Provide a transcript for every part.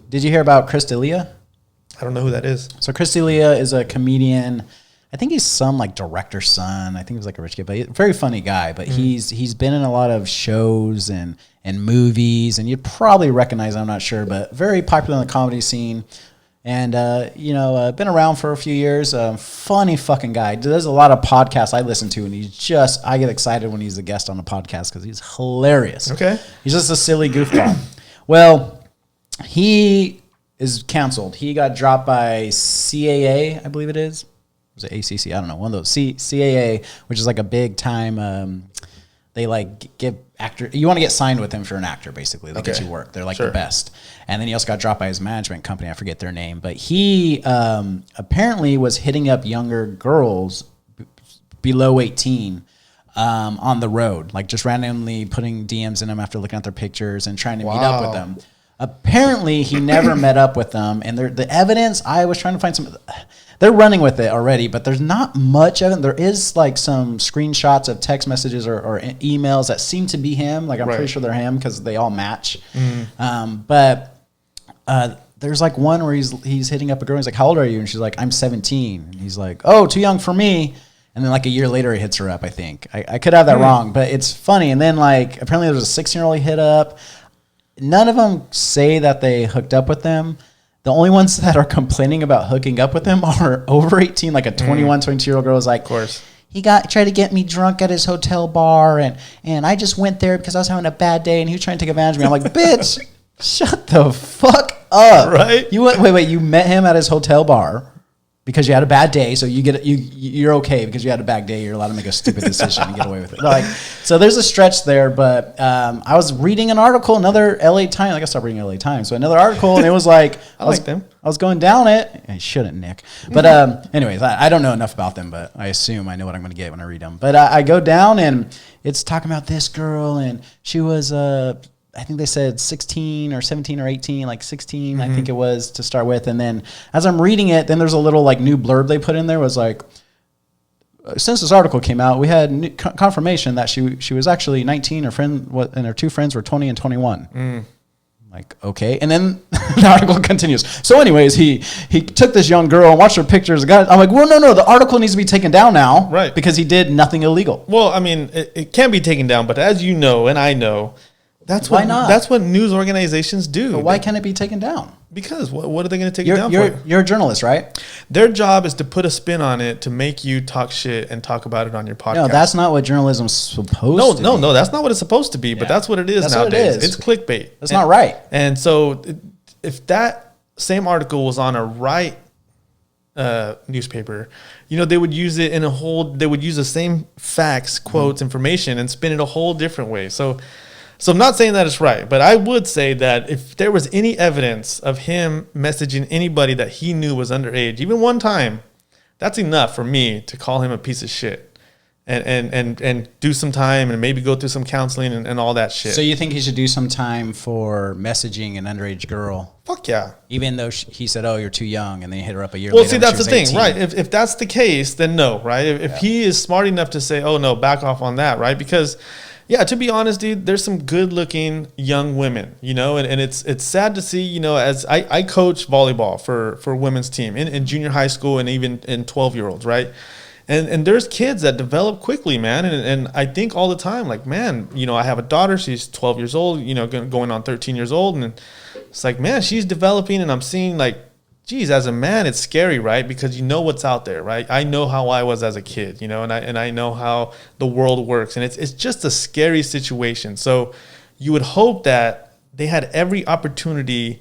Did you hear about Chris D'Elia? I don't know who that is. So Chris D'Elia is a comedian. I think he's some like director's son. I think he was like a rich kid, but he's a very funny guy. But he's been in a lot of shows and movies, and you'd probably recognize him, I'm not sure, but very popular in the comedy scene. And, been around for a few years. Funny fucking guy. There's a lot of podcasts I listen to, and I get excited when he's a guest on a podcast because he's hilarious. Okay. He's just a silly goofball. Well, he is canceled. He got dropped by CAA, I believe it is. Was it ACC? I don't know. One of those. CAA, which is like a big time. They like give actor. You want to get signed with them if you're an actor, basically. They get you work. They're like the best. And then he also got dropped by his management company. I forget their name, but he apparently was hitting up younger girls below 18 on the road, like just randomly putting DMs in them after looking at their pictures and trying to meet up with them. Apparently, he never met up with them, and the evidence. I was trying to find some. They're running with it already, but there's not much of it. There is like some screenshots of text messages or emails that seem to be him. Like I'm pretty sure they're him because they all match. But there's like one where he's hitting up a girl. He's like, "How old are you?" And she's like, "I'm 17." And he's like, "Oh, too young for me." And then like a year later, he hits her up. I think I could have that wrong, but it's funny. And then like apparently there's a 16-year-old he hit up. None of them say that they hooked up with them. The only ones that are complaining about hooking up with him are over 18, like a 21, 22-year-old girl is like, of course. He tried to get me drunk at his hotel bar, and I just went there because I was having a bad day, and he was trying to take advantage of me. I'm like, bitch, shut the fuck up. Right? You met him at his hotel bar because you had a bad day, so you're okay because you had a bad day. You're allowed to make a stupid decision and get away with it. Like, so there's a stretch there, but I was reading an article, another LA Times. I stopped reading LA Times, so another article, and it was like I was going down it. I shouldn't, Nick. But anyways, I don't know enough about them, but I assume I know what I'm going to get when I read them. But I go down, and it's talking about this girl, and she was I think they said 16 or 17 or 18, like 16, I think it was to start with. And then as I'm reading it, then there's a little like new blurb they put in there was like, since this article came out, we had confirmation that she was actually 19, and her two friends were 20 and 21. Like, okay. And then the article continues. So anyways, he took this young girl and watched her pictures. I'm like, well, no, the article needs to be taken down now. Right. Because he did nothing illegal. Well, I mean, it can be taken down, but as you know, and I know, why not? That's what news organizations do. But why can't it be taken down? Because what are they going to take it down for? You're a journalist, right? Their job is to put a spin on it to make you talk shit and talk about it on your podcast. No, that's not what journalism's supposed to be. No, that's not what it's supposed to be, but that's what it is nowadays. It's clickbait. That's not right. And so if that same article was on a right newspaper, they would use it they would use the same facts, quotes, information and spin it a whole different way. So I'm not saying that it's right, but I would say that if there was any evidence of him messaging anybody that he knew was underage, even one time, that's enough for me to call him a piece of shit and do some time and maybe go through some counseling and all that shit. So you think he should do some time for messaging an underage girl? Fuck yeah. Even though he said, "Oh, you're too young," and then you hit her up a year later. Well, see, that's the thing, right? If that's the case, then no, right? If he is smart enough to say, "Oh no, back off on that," right? Because yeah, to be honest, dude, there's some good-looking young women, and it's sad to see, as I coach volleyball for women's team in junior high school and even in 12-year-olds, right? And there's kids that develop quickly, man. And I think all the time, like, man, I have a daughter, she's 12 years old, going on 13 years old. And it's like, man, she's developing and I'm seeing like, geez, as a man, it's scary, right? Because you know what's out there, right? I know how I was as a kid, and I know how the world works, and it's just a scary situation. So you would hope that they had every opportunity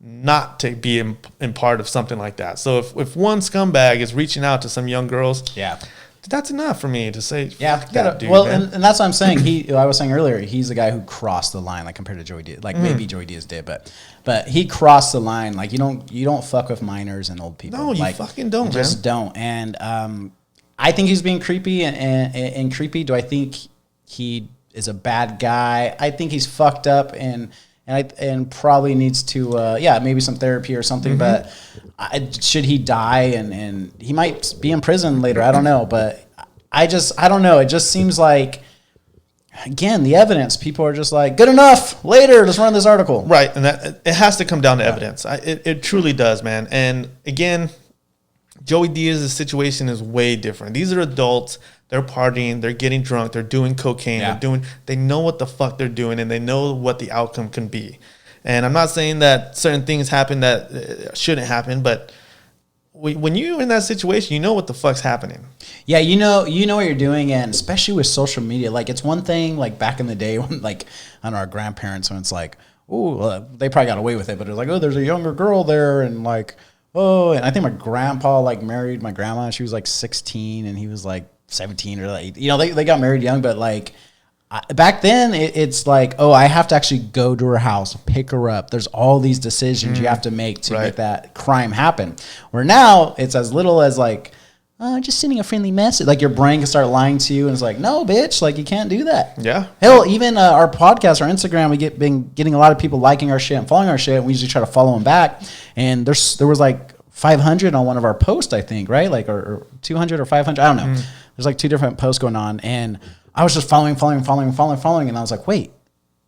not to be in part of something like that. So if one scumbag is reaching out to some young girls, that's enough for me to say, dude, well, and that's what I'm saying. I was saying earlier, he's the guy who crossed the line, like compared to Joey Diaz. Like maybe Joey Diaz did, but he crossed the line. Like you don't fuck with minors and old people. No, you like, fucking don't, you just don't. And I think he's being creepy and creepy. Do I think he is a bad guy? I think he's fucked up and probably needs to maybe some therapy or something. But should he die and he might be in prison later? I don't know, but I don't know. It just seems like again, the evidence, people are just like, good enough, later, let's run this article. Right, and that it has to come down to evidence. It truly does, man. And again, Joey Diaz's situation is way different. These are adults. They're partying. They're getting drunk. They're doing cocaine. Yeah. They know what the fuck they're doing, and they know what the outcome can be. And I'm not saying that certain things happen that shouldn't happen, but when you're in that situation, you know what the fuck's happening. Yeah, you know what you're doing, and especially with social media, like it's one thing like back in the day when like I don't know, our grandparents, when it's like, oh, they probably got away with it, but it was like, oh, there's a younger girl there, and like, oh, and I think my grandpa like married my grandma. She was like 16, and he was like 17 or like, they got married young, but like. Back then, it's like, oh, I have to actually go to her house, pick her up. There's all these decisions you have to make to make that crime happen. Where now, it's as little as like, just sending a friendly message. Like your brain can start lying to you, and it's like, no, bitch, like you can't do that. Yeah. Hell, even our podcast, our Instagram, been getting a lot of people liking our shit and following our shit. And we usually try to follow them back. And there was like 500 on one of our posts, I think, right? Like or 200 or 500. I don't know. There's like 2 different posts going on, and I was just following, and I was like, wait.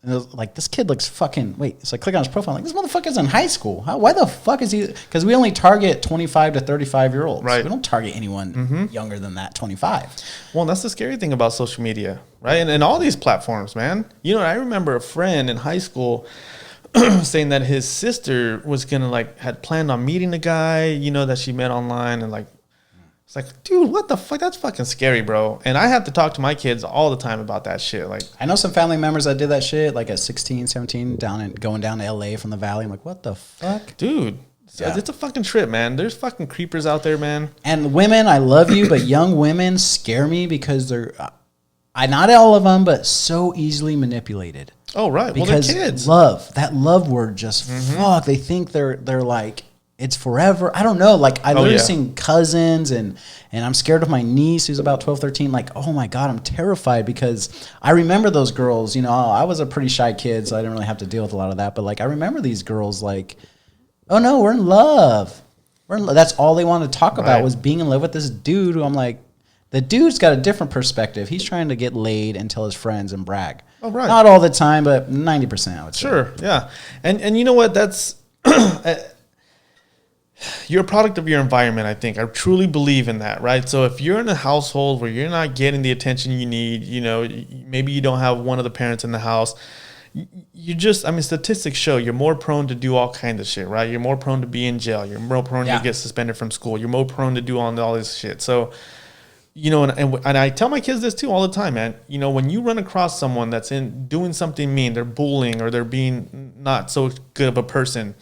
And it was like, this kid looks fucking, wait. So I click on his profile, like, this motherfucker's in high school. Why the fuck is he? Because we only target 25 to 35-year-olds. Right. We don't target anyone younger than that, 25. Well, that's the scary thing about social media, right? And all these platforms, man. I remember a friend in high school saying that his sister was going to, had planned on meeting a guy, that she met online, and, it's like, dude, what the fuck? That's fucking scary, bro. And I have to talk to my kids all the time about that shit. Like, I know some family members that did that shit, like at 16, 17, going down to LA from the Valley. I'm like, what the fuck? Dude, it's a fucking trip, man. There's fucking creepers out there, man. And women, I love you, but young women scare me because they're, not all of them, but so easily manipulated. Oh, right. Because well, they're kids. That love word just, fuck, they think they're like, it's forever. I don't know. Like, I literally seen cousins, and I'm scared of my niece who's about 12, 13. Like, oh my God, I'm terrified because I remember those girls. I was a pretty shy kid, so I didn't really have to deal with a lot of that. But like, I remember these girls like, oh no, we're in love. That's all they wanted to talk about was being in love with this dude who I'm like, the dude's got a different perspective. He's trying to get laid and tell his friends and brag. Oh, right. Not all the time, but 90%, I would say. Sure, yeah. And you know what? That's... You're a product of your environment, I think. I truly believe in that, right? So if you're in a household where you're not getting the attention you need, maybe you don't have one of the parents in the house, statistics show you're more prone to do all kinds of shit, right? You're more prone to be in jail. You're more prone to get suspended from school. You're more prone to do all this shit. So, and I tell my kids this too all the time, man. When you run across someone that's doing something mean, they're bullying or they're being not so good of a person,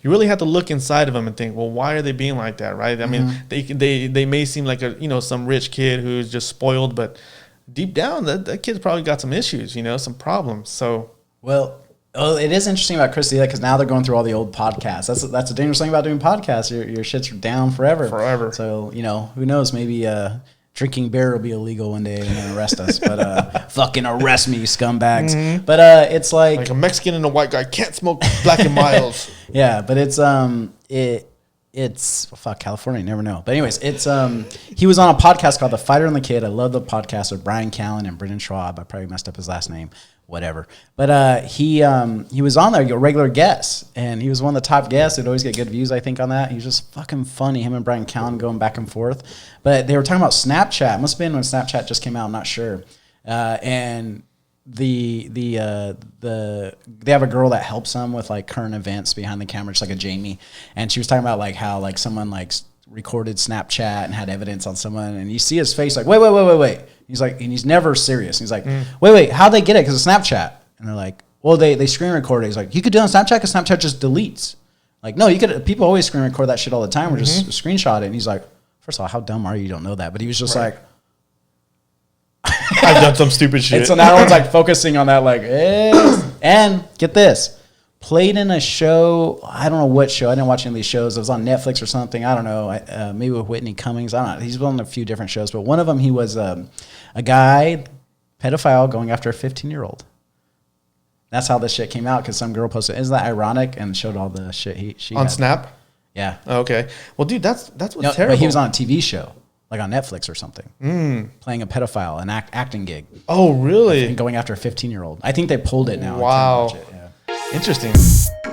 you really have to look inside of them and think, well, why are they being like that, right? I mean, they may seem like some rich kid who's just spoiled, but deep down, that kid's probably got some issues, some problems. So, well, it is interesting about Chris D'Elia because now they're going through all the old podcasts. That's the dangerous thing about doing podcasts. Your shit's down forever. So who knows? Maybe drinking beer will be illegal one day and then arrest us. But fucking arrest me, scumbags. But it's like a Mexican and a white guy can't smoke Black and Milds. Yeah, but it's fuck California, you never know. But anyways, he was on a podcast called The Fighter and the Kid. I love the podcast with Brian Callen and Brendan Schwab. I probably messed up his last name, whatever. But he was on there, a regular guest, and he was one of the top guests. He'd always get good views, I think, on that. He was just fucking funny. Him and Brian Callen going back and forth. But they were talking about Snapchat. It must have been when Snapchat just came out. I'm not sure. And they have a girl that helps them with like current events behind the camera, just like a Jamie, and she was talking about like how like someone like recorded Snapchat and had evidence on someone, and you see his face like wait. He's like, and he's never serious. He's like, wait, how'd they get it? Because it's Snapchat, and they're like, well, they screen record it. He's like, you could do it on Snapchat because Snapchat just deletes. Like, no, you could. People always screen record that shit all the time, or just screenshot it. And he's like, first of all, how dumb are you? You don't know that. But he was just like, I've done some stupid shit. And so now everyone's like focusing on that, like, and get this, played in a show. I don't know what show. I didn't watch any of these shows. It was on Netflix or something. I don't know. Maybe with Whitney Cummings. I don't know. He's been on a few different shows, but one of them he was a guy, pedophile, going after a 15-year-old. That's how this shit came out because some girl posted. Isn't that ironic? And showed all the shit she on had. Snap. Yeah. Okay. Well, dude, that's what's terrible. But he was on a TV show. like on Netflix or something, playing a pedophile, an acting gig, Oh, really? and going after a 15-year-old. I think they pulled it now. Wow. I can't watch it, yeah. Interesting.